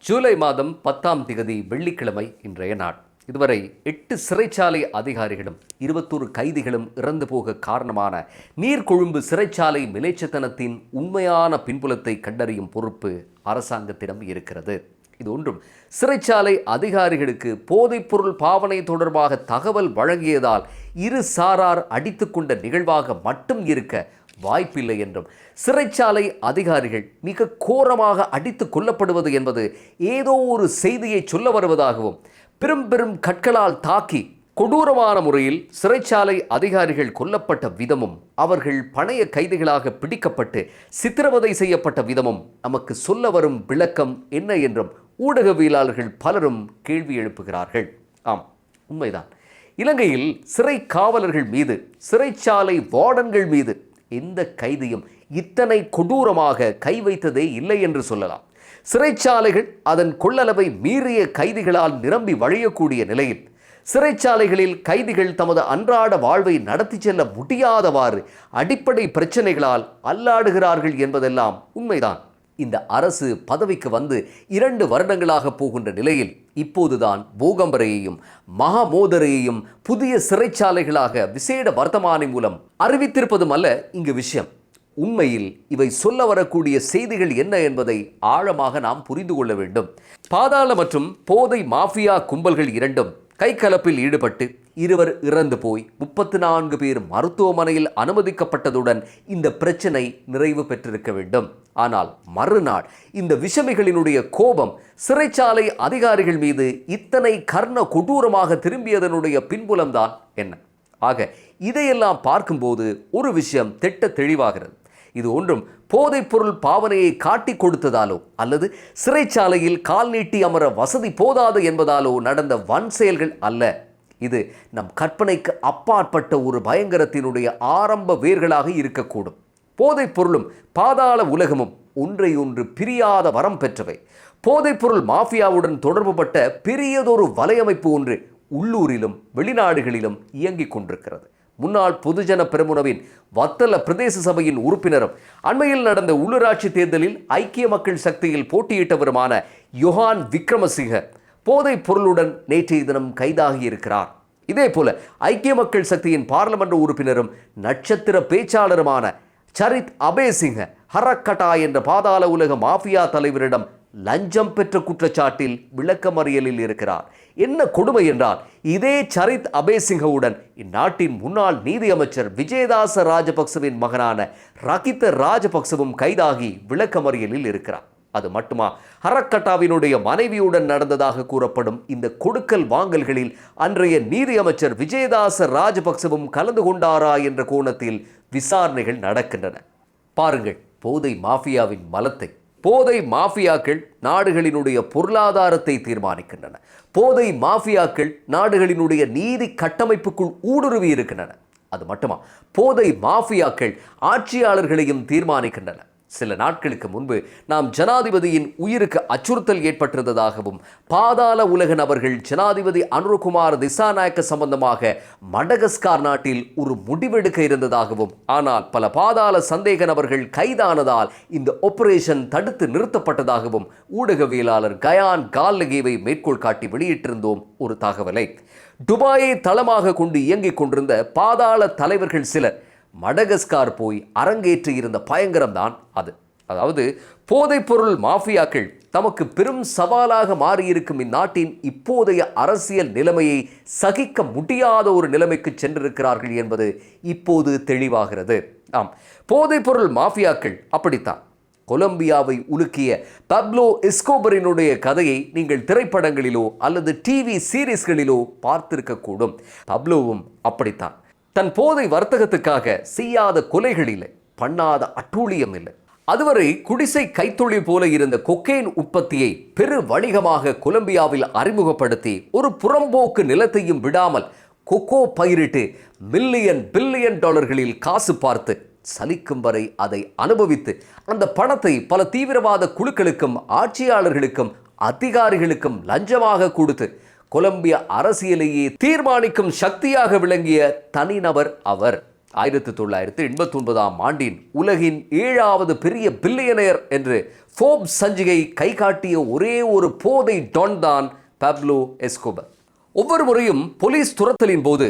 ஜூலை மாதம் 10ஆம் திகதி வெள்ளிக்கிழமை இன்றைய நாள். இதுவரை 8 சிறைச்சாலை அதிகாரிகளும் 21 கைதிகளும் இறந்து போக காரணமான நீர்கொழும்பு சிறைச்சாலை மிலேச்சத்தனத்தின் உண்மையான பின்புலத்தை கண்டறியும் பொறுப்பு அரசாங்கத்திடம் இருக்கிறது. இது ஒன்றும் சிறைச்சாலை அதிகாரிகளுக்கு போதைப்பொருள் பாவனை தொடர்பாக தகவல் வழங்கியதால் இரு சாரார் அடித்துக்கொண்ட நிகழ்வாக மட்டும் இருக்க வாய்ப்பில்லை என்றும், சிறைச்சாலை அதிகாரிகள் மிக கோரமாக அடித்து கொல்லப்படுவது என்பது ஏதோ ஒரு செய்தியை சொல்ல வருவதாகவும், பெரும் பெரும் கற்களால் தாக்கி கொடூரமான முறையில் சிறைச்சாலை அதிகாரிகள் கொல்லப்பட்ட விதமும், அவர்கள் பணைய கைதிகளாக பிடிக்கப்பட்டு சித்திரவதை செய்யப்பட்ட விதமும் நமக்கு சொல்ல வரும் விளக்கம் என்ன என்றும் ஊடகவியலாளர்கள் பலரும் கேள்வி எழுப்புகிறார்கள். ஆம், உண்மைதான். இலங்கையில் சிறை காவலர்கள் மீது, சிறைச்சாலை வார்டன்கள் மீது எந்த கைதியும் இத்தனை கொடூரமாக கை வைத்ததே இல்லை என்று சொல்லலாம். சிறைச்சாலைகள் அதன் கொள்ளளவை மீறிய கைதிகளால் நிரம்பி வழியக்கூடிய நிலையில் சிறைச்சாலைகளில் கைதிகள் தமது அன்றாட வாழ்வை நடத்தி செல்ல முடியாதவாறு அடிப்படை பிரச்சனைகளால் அல்லாடுகிறார்கள் என்பதெல்லாம் உண்மைதான். இந்த அரசு பதவிக்கு வந்து 2 வருடங்களாக போகின்ற நிலையில் இப்போதுதான் போகம்பரையையும் மகாமோதரையையும் புதிய சிறைச்சாலைகளாக விசேட வர்த்தமானி மூலம் அறிவித்திருப்பதும் அல்ல இங்கு விஷயம். உண்மையில் இவை சொல்ல வரக்கூடிய செய்திகள் என்ன என்பதை ஆழமாக நாம் புரிந்து கொள்ள வேண்டும். பாதாள மற்றும் போதை மாஃபியா கும்பல்கள் இரண்டும் கைகலப்பில் ஈடுபட்டு 2 இறந்து போய் 34 பேர் மருத்துவமனையில் அனுமதிக்கப்பட்டதுடன் இந்த பிரச்சனை நிறைவு பெற்றிருக்க வேண்டும். ஆனால் மறுநாள் இந்த விஷமிகளினுடைய கோபம் சிறைச்சாலை அதிகாரிகள் மீது இத்தனை கர்ண கொடூரமாக திரும்பியதனுடைய பின்புலம்தான் என்ன? ஆக இதையெல்லாம் பார்க்கும்போது ஒரு விஷயம் திட்ட தெளிவாகிறது. இது ஒன்றும் போதைப்பொருள் பாவனையை காட்டி கொடுத்ததாலோ அல்லது சிறைச்சாலையில் கால் நீட்டி அமர வசதி போதாது என்பதாலோ நடந்த வன் செயல்கள் அல்ல. இது நம் கற்பனைக்கு அப்பாற்பட்ட ஒரு பயங்கரத்தினுடைய ஆரம்ப வேர்களாக இருக்கக்கூடும். போதைப்பொருளும் பாதாள உலகமும் ஒன்றையொன்று பிரியாத வரம் பெற்றவை. போதைப்பொருள் மாஃபியாவுடன் தொடர்புபட்ட பெரியதொரு வலையமைப்பு ஒன்று உள்ளூரிலும் வெளிநாடுகளிலும் இயங்கிக் கொண்டிருக்கிறது. முன்னாள் பொதுஜன பெரமுனவின் வத்தல பிரதேச சபையின் உறுப்பினரும் அண்மையில் நடந்த உள்ளூராட்சி தேர்தலில் ஐக்கிய மக்கள் சக்தியில் போட்டியிட்டவருமான யோஹான் விக்ரமசிங்க போதைப் பொருளுடன் நேற்றைய தினம் கைதாகி இருக்கிறார். இதே போல ஐக்கிய மக்கள் சக்தியின் பாராளுமன்ற உறுப்பினரும் நட்சத்திர பேச்சாளருமான சரித் அபேசிங்க ஹரக்கட்டா என்ற பாதாள உலக மாஃபியா தலைவரிடம் லஞ்சம் பெற்ற குற்றச்சாட்டில் விளக்கமறியலில் இருக்கிறார். என்ன கொடுமை என்றால், இதே சரித் அபேசிங்கவுடன் இந்நாட்டின் முன்னாள் நீதி அமைச்சர் விஜயதாச ராஜபக்சவின் மகனான ரகித ராஜபக்சவும் கைதாகி விளக்கமறியலில் இருக்கிறார். அது மட்டுமா, ஹரக்கட்டாவினுடைய மனைவியுடன் நடந்ததாக கூறப்படும் இந்த கொடுக்கல் வாங்கல்களில் அன்றைய நீதி அமைச்சர் விஜயதாச ராஜபக்சவும் கலந்து கொண்டாரா என்ற கோணத்தில் விசாரணைகள் நடக்கின்றன. பாருங்கள் போதை மாஃபியாவின் மலத்தை. போதை மாஃபியாக்கள் நாடுகளினுடைய பொருளாதாரத்தை தீர்மானிக்கின்றன. போதை மாஃபியாக்கள் நாடுகளினுடைய நீதி கட்டமைப்புக்குள் ஊடுருவி இருக்கின்றன. அது மட்டுமா, போதை மாஃபியாக்கள் ஆட்சியாளர்களையும் தீர்மானிக்கின்றன. சில நாட்களுக்கு முன்பு நாம் ஜனாதிபதியின் உயிருக்கு அச்சுறுத்தல் ஏற்பட்டிருந்ததாகவும், பாதாள உலக நபர்கள் ஜனாதிபதி அனுரகுமார் திசாநாயக்க சம்பந்தமாக மடகஸ்கார் நாட்டில் ஒரு முடிவெடுக்க இருந்ததாகவும், ஆனால் பல பாதாள சந்தேக நபர்கள் கைதானதால் இந்த ஆபரேஷன் தடுத்து நிறுத்தப்பட்டதாகவும் ஊடகவியலாளர் கயான் கால்லகேவை மேற்கோள் காட்டி வெளியிட்டிருந்தோம் ஒரு தகவலை. துபாயை தளமாக கொண்டு இயங்கிக் கொண்டிருந்த பாதாள தலைவர்கள் சிலர் மடகஸ்கார் போய் அரங்கேற்றி இருந்த பயங்கரம்தான் அது. அதாவது போதைப்பொருள் மாஃபியாக்கள் தமக்கு பெரும் சவாலாக மாறியிருக்கும் இந்நாட்டின் இப்போதைய அரசியல் நிலைமையை சகிக்க முடியாத ஒரு நிலைமைக்கு சென்றிருக்கிறார்கள் என்பது இப்போது தெளிவாகிறது. ஆம், போதைப்பொருள் மாஃபியாக்கள் அப்படித்தான். கொலம்பியாவை உலுக்கிய பப்லோ எஸ்கோபரினுடைய கதையை நீங்கள் திரைப்படங்களிலோ அல்லது டிவி சீரீஸ்களிலோ பார்த்திருக்கக்கூடும். பப்லோவும் அப்படித்தான். தன் போதை வர்த்தகத்துக்காக செய்யாத கொலைகள் இல்லை, பண்ணாத அட்டூழியம் இல்லை. அதுவரை குடிசை கைத்தொழில் போல இருந்த கொக்கைன் உற்பத்தியை பெரு வணிகமாக கொலம்பியாவில் அறிமுகப்படுத்தி ஒரு புறம்போக்கு நிலத்தையும் விடாமல் கொக்கோ பயிரிட்டு பில்லியன் டாலர்களில் காசு பார்த்து சலிக்கும் வரை அதை அனுபவித்து அந்த பணத்தை பல தீவிரவாத குழுக்களுக்கும் ஆட்சியாளர்களுக்கும் அதிகாரிகளுக்கும் லஞ்சமாக கொடுத்து கொலம்பிய அரசியலையே தீர்மானிக்கும் சக்தியாக விளங்கிய தனிநபர் அவர். 1989ஆம் ஆண்டின் உலகின் 7வது பெரிய பில்லியனர் என்று ஃபோர்ப்ஸ் சஞ்சிகை கை காட்டிய ஒரே ஒரு போதை டான் தான் பப்லோ எஸ்கோபர். ஒவ்வொரு முறையும் போலீஸ் துரத்தலின் போது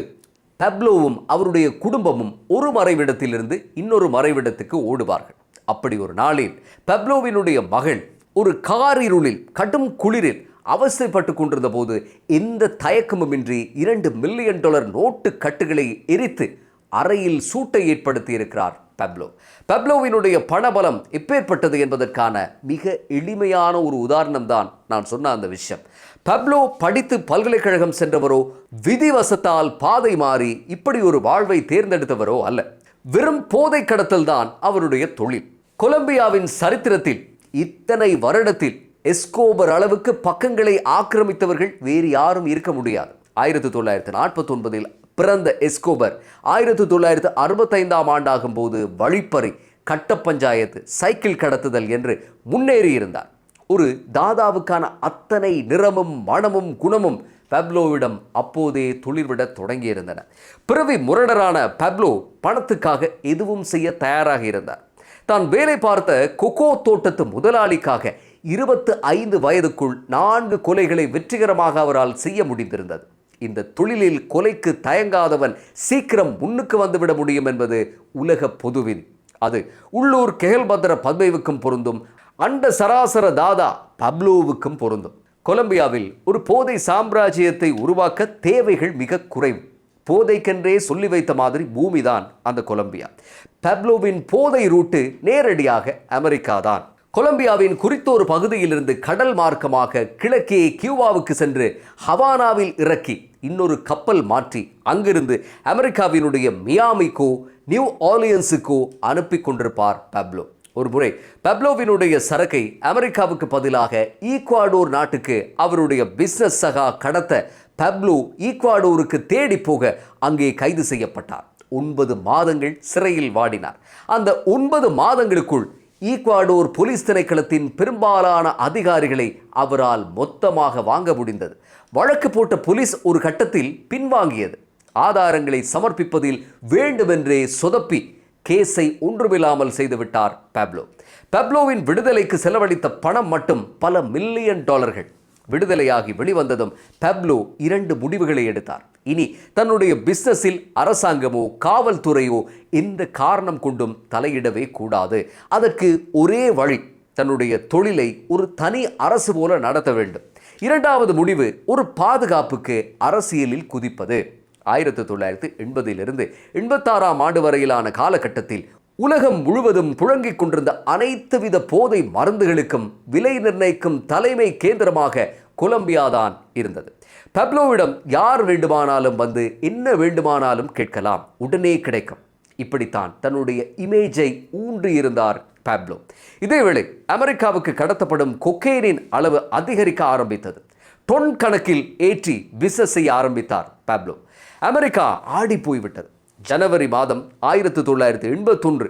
பப்லோவும் அவருடைய குடும்பமும் ஒரு மறைவிடத்திலிருந்து இன்னொரு மறைவிடத்துக்கு ஓடுவார்கள். அப்படி ஒரு நாளில் பப்லோவினுடைய மகள் ஒரு காரிருளில் கடும் குளிரில் அவசைப்பட்டு கொண்டிருந்த போது எந்த தயக்கமுமின்றி $2 மில்லியன் நோட்டு கட்டுகளை எரித்து அறையில் சூட்டை ஏற்படுத்தி இருக்கிறார் பப்லோ. பப்லோவினுடைய பணபலம் எப்பேற்பட்டது என்பதற்கான மிக எளிமையான ஒரு உதாரணம் தான் நான் சொன்ன அந்த விஷயம். பப்லோ படித்து பல்கலைக்கழகம் சென்றவரோ, விதிவசத்தால் பாதை மாறி இப்படி ஒரு வாழ்வை தேர்ந்தெடுத்தவரோ அல்ல. வெறும் போதை கடத்தல் தான் அவருடைய தொழில். கொலம்பியாவின் சரித்திரத்தில் இத்தனை வருடத்தில் எஸ்கோபர் அளவுக்கு பக்கங்களை ஆக்கிரமித்தவர்கள் வேறு யாரும் இருக்க முடியாது. 1949இல் பிறந்த எஸ்கோபர் 1965ஆம் ஆண்டாகும் போது வழிப்பறி, கட்ட பஞ்சாயத்து, சைக்கிள் கடத்துதல் என்று முன்னேறியிருந்தார். ஒரு தாதாவுக்கான அத்தனை நிறமும் மனமும் குணமும் பப்லோவிடம் அப்போதே துளிர்விட தொடங்கியிருந்தன. பிறவி முரடரான பப்லோ பணத்துக்காக எதுவும் செய்ய தயாராக இருந்தார். தான் வேலை பார்த்த கொக்கோ தோட்டத்து முதலாளிக்காக 25 வயதுக்குள் 4 கொலைகளை வெற்றிகரமாக அவரால் செய்ய முடிந்திருந்தது. இந்த தொழிலில் கொலைக்கு தயங்காதவன் சீக்கிரம் முன்னுக்கு வந்துவிட முடியும் என்பது உலக பொதுவிதி. அது உள்ளூர் கெஹல்பத்ர பத்மேவுக்கும் பொருந்தும், அண்ட சராசர தாதா பப்லோவுக்கும் பொருந்தும். கொலம்பியாவில் ஒரு போதை சாம்ராஜ்யத்தை உருவாக்க தேவைகள் மிக குறைவு. போதைக்கென்றே சொல்லி வைத்த மாதிரி பூமிதான் அந்த கொலம்பியா. பப்லோவின் போதை ரூட்டு நேரடியாக அமெரிக்கா தான். கொலம்பியாவின் குறித்தொரு பகுதியிலிருந்து கடல் மார்க்கமாக கிழக்கே கியூபாவுக்கு சென்று ஹவானாவில் இறக்கி இன்னொரு கப்பல் மாற்றி அங்கிருந்து அமெரிக்காவினுடைய மியாமிக்கோ நியூ ஆர்லியன்ஸுக்கோ அனுப்பி கொண்டிருப்பார் பப்லோ. ஒரு முறை பப்லோவினுடைய சரக்கை அமெரிக்காவுக்கு பதிலாக ஈக்வாடோர் நாட்டுக்கு அவருடைய பிசினஸ் சகா கடத்த பப்லோ ஈக்வாடோருக்கு தேடி போக அங்கே கைது செய்யப்பட்டார். 9 மாதங்கள் சிறையில் வாடினார். அந்த 9 மாதங்களுக்குள் ஈக்வாடோர் போலீஸ் திணைக்களத்தின் பெரும்பாலான அதிகாரிகளை அவரால் மொத்தமாக வாங்க முடிந்தது. வழக்கு போட்ட போலீஸ் ஒரு கட்டத்தில் பின்வாங்கியது. ஆதாரங்களை சமர்ப்பிப்பதில் வேண்டுமென்றே சொதப்பி கேஸை ஒன்றுமில்லாமல் செய்துவிட்டார் பப்லோ. பப்லோவின் விடுதலைக்கு செலவழித்த பணம் மட்டும் பல $1 மில்லியன். விடுதலையாகி வெளிவந்ததும் பப்லோ 2 முடிவுகளை எடுத்தார். இனி தன்னுடைய பிசினஸில் அரசாங்கமோ காவல்துறையோ எந்த காரணம் கொண்டும் தலையிடவே கூடாது. அதற்கு ஒரே வழி, தன்னுடைய தொழிலை ஒரு தனி அரசு போல நடத்த வேண்டும். 2வது முடிவு, ஒரு பாதுகாப்புக்கு அரசியலில் குதிப்பது. 1980 86ஆம் ஆண்டு வரையிலான காலகட்டத்தில் உலகம் முழுவதும் புழங்கிக் கொண்டிருந்த அனைத்து வித போதை மருந்துகளுக்கும் விலை நிர்ணயிக்கும் தலைமை கேந்திரமாக கொலம்பியா தான் இருந்தது. பப்லோவிடம் யார் வேண்டுமானாலும் வந்து என்ன வேண்டுமானாலும் கேட்கலாம், உடனே கிடைக்கும். இப்படித்தான் தன்னுடைய இமேஜை ஊன்றியிருந்தார் பப்லோ. இதேவேளை அமெரிக்காவுக்கு கடத்தப்படும் கொக்கைனின் அளவு அதிகரிக்க ஆரம்பித்தது. டொன் கணக்கில் ஏற்றி பிசினஸ் செய்ய ஆரம்பித்தார் பப்லோ. அமெரிக்கா ஆடி போய்விட்டது. ஜனவரி மாதம் 1981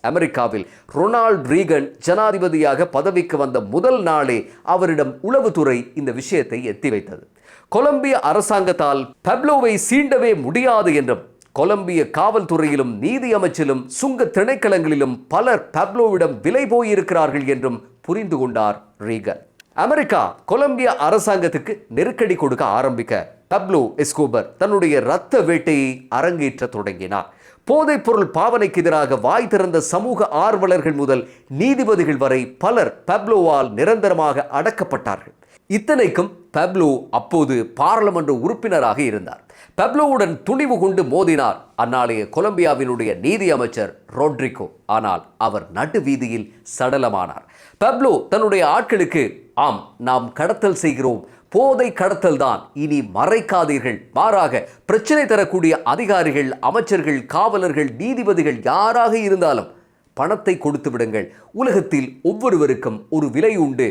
அமெரிக்காவில் ரொனால்ட் ரீகன் ஜனாதிபதியாக பதவிக்கு வந்த முதல் நாளே அவரிடம் உளவுத்துறை இந்த விஷயத்தை எத்தி வைத்தது. கொலம்பிய அரசாங்கத்தால் பப்லோவை சீண்டவே முடியாது என்றும், கொலம்பிய காவல்துறையிலும் நீதி அமைச்சிலும் சுங்க திணைக்களங்களிலும் பலர் பப்லோவிடம் விலை போயிருக்கிறார்கள் என்றும் புரிந்து கொண்டார் ரீகன். அமெரிக்கா கொலம்பிய அரசாங்கத்துக்கு நெருக்கடி கொடுக்க ஆரம்பிக்க பப்லோ எஸ்கோபர் தன்னுடைய இரத்த வேட்டையை அரங்கேற்ற தொடங்கினார். போதைப் பொருள் பாவனைக்கு எதிராக வாய் திறந்த சமூக ஆர்வலர்கள் முதல் நீதிபதிகள் வரை பலர் பப்லோவால் நிரந்தரமாக அடக்கப்பட்டார்கள். இத்தனைக்கும் பப்லோ அப்போது பாராளுமன்ற உறுப்பினராக இருந்தார். பப்லோவுடன் துணிவு கொண்டு மோதினார் அந்நாளைய கொலம்பியாவினுடைய நீதி அமைச்சர் ரோட்ரிகோ. ஆனால் அவர் நடு வீதியில் சடலமானார். பப்லோ தன்னுடைய ஆட்களுக்கு, ஆம், நாம் கடத்தல் செய்கிறோம், போதை கடத்தல் தான், இனி மறைக்காதீர்கள், மாறாக பிரச்சனை தரக்கூடிய அதிகாரிகள், அமைச்சர்கள், காவலர்கள், நீதிபதிகள் யாராக இருந்தாலும் பணத்தை கொடுத்து விடுங்கள். உலகத்தில் ஒவ்வொருவருக்கும் ஒரு விலை உண்டு.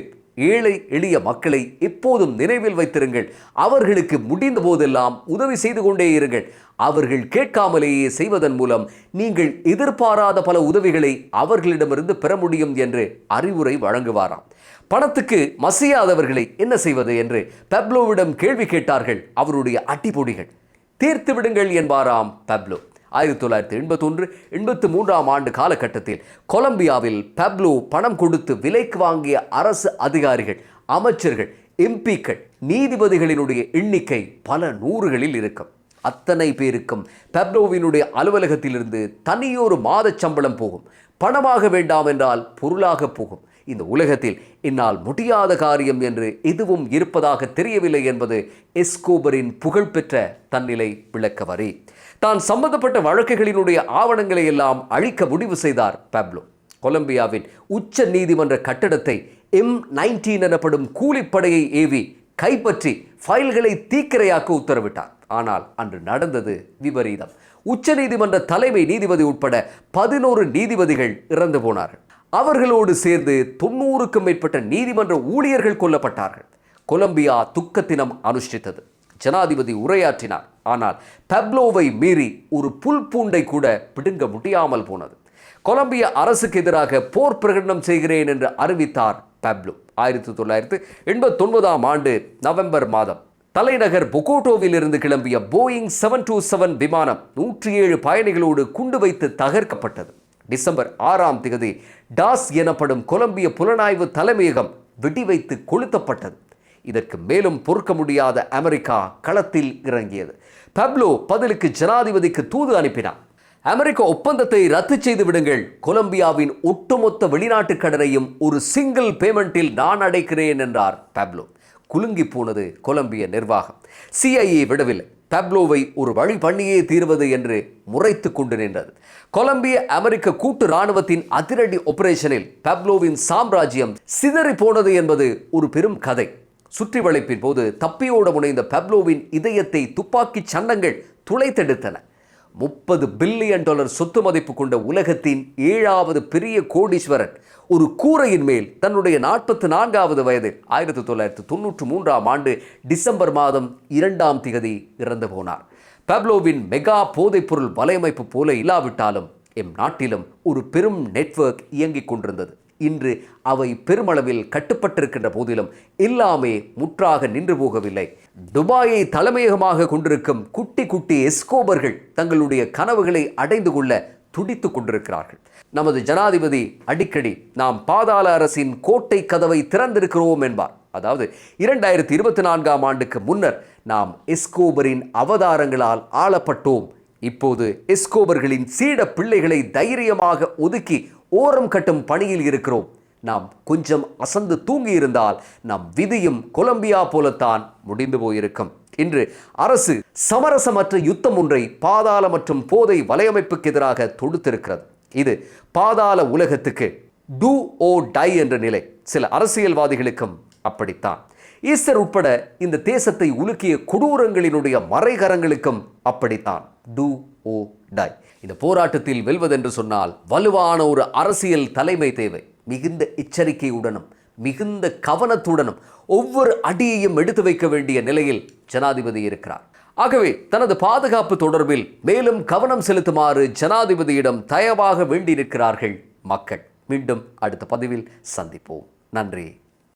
ஏழை எளிய மக்களை எப்போதும் நினைவில் வைத்திருங்கள். அவர்களுக்கு முடிந்த போதெல்லாம் உதவி செய்து கொண்டே இருங்கள். அவர்கள் கேட்காமலேயே செய்வதன் மூலம் நீங்கள் எதிர்பாராத பல உதவிகளை அவர்களிடமிருந்து பெற முடியும் என்று அறிவுரை வழங்குவாராம். பணத்துக்கு மசியாதவர்களை என்ன செய்வது என்று பப்லோவிடம் கேள்வி கேட்டார்கள் அவருடைய அட்டிப்பொடிகள். தீர்த்து விடுங்கள் என்பாராம் பப்லோ. 1981 83ஆம் ஆண்டு காலகட்டத்தில் கொலம்பியாவில் பப்லோ பணம் கொடுத்து விலைக்கு வாங்கிய அரசு அதிகாரிகள், அமைச்சர்கள், எம்பிக்கள், நீதிபதிகளினுடைய எண்ணிக்கை பல நூறுகளில் இருக்கும். அத்தனை பேருக்கும் பப்லோவினுடைய அலுவலகத்திலிருந்து தனியொரு மாத சம்பளம் போகும். பணமாக வேண்டாம் என்றால் பொருளாக போகும். இந்த உலகத்தில் என்னால் முடியாத காரியம் என்று எதுவும் இருப்பதாக தெரியவில்லை என்பது எஸ்கோபரின் புகழ்பெற்ற தன்னிலை விளக்க வரி. தான் சம்பந்தப்பட்ட வழக்குகளினுடைய ஆவணங்களை எல்லாம் அழிக்க முடிவு செய்தார் பப்லோ. கொலம்பியாவின் உச்ச நீதிமன்ற கட்டடத்தை M19 எனப்படும் கூலிப்படையை ஏவி கைப்பற்றி ஃபைல்களை தீக்கிரையாக்க உத்தரவிட்டார். ஆனால் அன்று நடந்தது விபரீதம். உச்ச நீதிமன்ற தலைமை நீதிபதி உட்பட 11 நீதிபதிகள் இறந்து போனார்கள். அவர்களோடு சேர்ந்து 90க்கும் மேற்பட்ட நீதிமன்ற ஊழியர்கள் கொல்லப்பட்டார்கள். கொலம்பியா துக்க தினம் அனுஷ்டித்தது. ஜனாதிபதி உரையாற்றினார். ஆனால் பப்லோவை மீறி ஒரு புல் பூண்டை கூட பிடுங்க முடியாமல் போனது. கொலம்பிய அரசுக்கு எதிராக போர் பிரகடனம் செய்கிறேன் என்று அறிவித்தார் பப்லோ. 1989ஆம் ஆண்டு நவம்பர் மாதம் தலைநகர் பொகோட்டோவில் இருந்து கிளம்பிய போயிங் 727 விமானம் 107 பயணிகளோடு குண்டு வைத்து தகர்க்கப்பட்டது. டிசம்பர் 6ஆம் தேதி டாஸ் எனப்படும் கொலம்பிய புலனாய்வு தலைமையகம் வெடிவைத்து கொளுத்தப்பட்டது. இதற்கு மேலும் பொறுக்க முடியாத அமெரிக்கா களத்தில் இறங்கியது. பப்லோ பதிலுக்கு ஜனாதிபதிக்கு தூது அனுப்பினார். அமெரிக்க ஒப்பந்தத்தை ரத்து செய்து விடுங்கள், கொலம்பியாவின் ஒட்டுமொத்த வெளிநாட்டு கடனையும் ஒரு சிங்கிள் பேமெண்டில் நான் அடைக்கிறேன் என்றார் பப்லோ. குலுங்கி போனது கொலம்பிய நிர்வாகம். CIA விடவில்லை. பப்லோவை ஒரு வழி பண்ணியே தீர்வது என்று முறைத்து கொண்டு நின்றது. கொலம்பிய அமெரிக்க கூட்டு இராணுவத்தின் அதிரடி ஆபரேஷனில் பப்லோவின் சாம்ராஜ்யம் சிதறி போனது என்பது ஒரு பெரும் கதை. சுற்றி வளைப்பின் போது தப்பியோட முனைந்த பப்லோவின் இதயத்தை துப்பாக்கி சண்டங்கள் துளைத்தெடுத்தன. $30 பில்லியன் சொத்து மதிப்பு கொண்ட உலகத்தின் 7வது பெரிய கோடீஸ்வரன் ஒரு கூரையின் மேல் தன்னுடைய 44வது வயதில் 1993ஆம் ஆண்டு டிசம்பர் மாதம் 2ஆம் தேதி இறந்து போனார். பப்லோவின் மெகா போதைப்பொருள் வலையமைப்பு போல இல்லாவிட்டாலும் எம் நாட்டிலும் ஒரு பெரும் நெட்வொர்க் இயங்கிக் கொண்டிருந்தது. இன்று அவை பெருமளவில் கட்டுப்பட்டிருக்கின்ற போதிலும் எல்லாமே முற்றாக நின்று போகவில்லை. துபாயை தலைமையகமாக கொண்டிருக்கும் குட்டி குட்டி எஸ்கோபர்கள் தங்களுடைய கனவுகளை அடைந்து கொள்ள துடித்துக் கொண்டிருக்கிறார்கள். நமது ஜனாதிபதி அடிக்கடி நாம் பாதாள அரசின் கோட்டை கதவை திறந்திருக்கிறோம் என்பார். அதாவது 2024ஆம் ஆண்டுக்கு முன்னர் நாம் எஸ்கோபரின் அவதாரங்களால் ஆளப்பட்டோம். இப்போது எஸ்கோபர்களின் சீட பிள்ளைகளை தைரியமாக ஒதுக்கி ஓரம் கட்டும் பணியில் இருக்கிறோம். நாம் கொஞ்சம் அசந்து தூங்கி இருந்தால் நம் விதியும் கொலம்பியா போலத்தான் முடிந்து போயிருக்கும். இன்று அரசு சமரசமற்ற யுத்தம் ஒன்றை பாதாள மற்றும் போதை வலையமைப்புக்கு எதிராக தொடுத்திருக்கிறது. இது பாதாள உலகத்துக்கு டூ ஓ டை என்ற நிலை. சில அரசியல்வாதிகளுக்கும் அப்படித்தான். ஈஸ்டர் உட்பட இந்த தேசத்தை உலுக்கிய கொடூரங்களினுடைய மறைகரங்களுக்கும் அப்படித்தான் டூ ஓ டை. இந்த போராட்டத்தில் வெல்வதென்று சொன்னால் வலுவான ஒரு அரசியல் தலைமை தேவை. மிகுந்த எச்சரிக்கையுடனும் மிகுந்த கவனத்துடனும் ஒவ்வொரு அடியையும் எடுத்து வைக்க வேண்டிய நிலையில் ஜனாதிபதி இருக்கிறார். ஆகவே தனது பாதுகாப்பு தொடர்பில் மேலும் கவனம் செலுத்துமாறு ஜனாதிபதியிடம் தயவாக வேண்டியிருக்கிறார்கள் மக்கள். மீண்டும் அடுத்த பதிவில் சந்திப்போம். நன்றி.